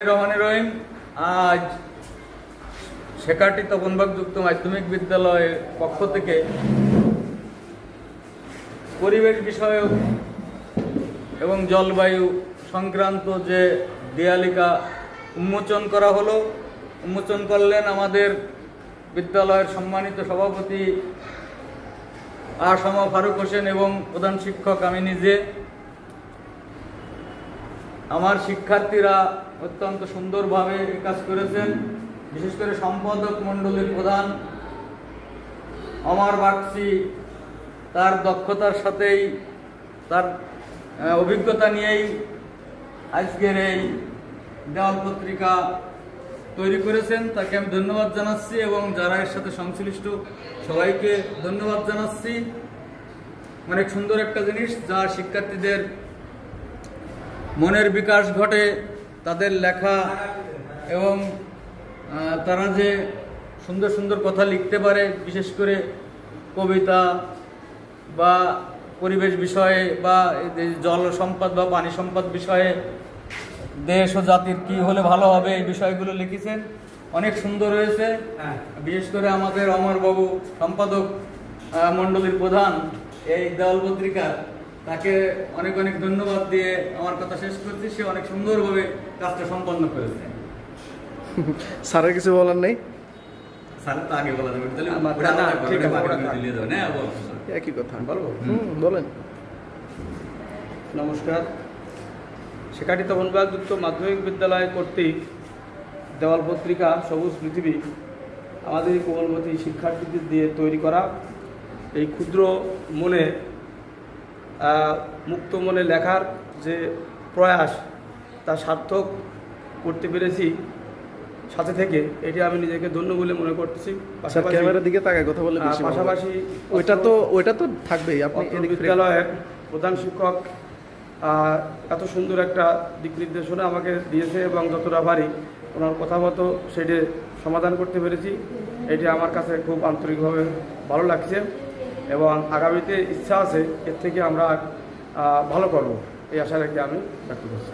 রহিম। আজ শেখাটি তপনবাগযুক্ত মাধ্যমিক বিদ্যালয়ের পক্ষ থেকে পরিবেশ বিষয়ক এবং জলবায়ু সংক্রান্ত যে দেয়ালিকা উন্মোচন করা হলো, উন্মোচন করলেন আমাদের বিদ্যালয়ের সম্মানিত সভাপতি আসামা ফারুক হোসেন এবং প্রধান শিক্ষক আমি নিজে। আমার শিক্ষার্থীরা অত্যন্ত সুন্দরভাবে কাজ করেছেন, বিশেষ করে সম্পাদক মণ্ডলীর প্রধান অমর বাগচি তার দক্ষতার সাথেই তার অভিজ্ঞতা নিয়েই আজকের এই দেওয়াল পত্রিকা তৈরি করেছেন। তাকে আমি ধন্যবাদ জানাচ্ছি এবং যারা এর সাথে সংশ্লিষ্ট সবাইকে ধন্যবাদ জানাচ্ছি। অনেক সুন্দর একটা জিনিস যা শিক্ষার্থীদের মনের বিকাশ ঘটে, তাদের লেখা এবং তারা যে সুন্দর সুন্দর কথা লিখতে পারে, বিশেষ করে কবিতা বা পরিবেশ বিষয়ে বা জল সম্পদ বা পানি সম্পদ বিষয়ে দেশ ও জাতির কি হলে ভালো হবে এই বিষয়গুলো লিখেছেন, অনেক সুন্দর হয়েছে। বিশেষ করে আমাদের অমরবাবু সম্পাদক মণ্ডলীর প্রধান এই দেওয়াল পত্রিকার, তাকে অনেক অনেক ধন্যবাদ দিয়ে আমার কথা শেষ করছি। সে অনেক সুন্দরভাবে কাজটা সম্পন্ন করেছে। স্যারের কিছু বলার নেই? স্যারের তো আগে বলা যাবে, একই কথা বলবো, বলেন। নমস্কার। শেখাটি তপনবাগযুক্ত মাধ্যমিক বিদ্যালয় কর্তৃক দেওয়াল পত্রিকা সবুজ পৃথিবী আমাদের কোমলমতি শিক্ষার্থীদের দিয়ে তৈরি করা এই ক্ষুদ্র মনে মুক্ত মনে লেখার যে প্রয়াস তা সার্থক করতে পেরেছি সাথে থেকে, এটি আমি নিজেকে ধন্য বলে মনে করতেছি। ক্যামেরার দিকে তাকায় কথা বলে পাশাপাশি ওইটা তো থাকবেই। আপনি বিদ্যালয়ের প্রধান শিক্ষক এত সুন্দর একটা দিক নির্দেশনা আমাকে দিয়েছে এবং যতটা পারি ওনার কথা মতো সেটি সমাধান করতে পেরেছি। এটি আমার কাছে খুব আন্তরিকভাবে ভালো লাগছে এবং আগামীতে ইচ্ছা আছে এর থেকে আমরা ভালো করব, এই আশা রেখে আমি ব্যক্ত করছি।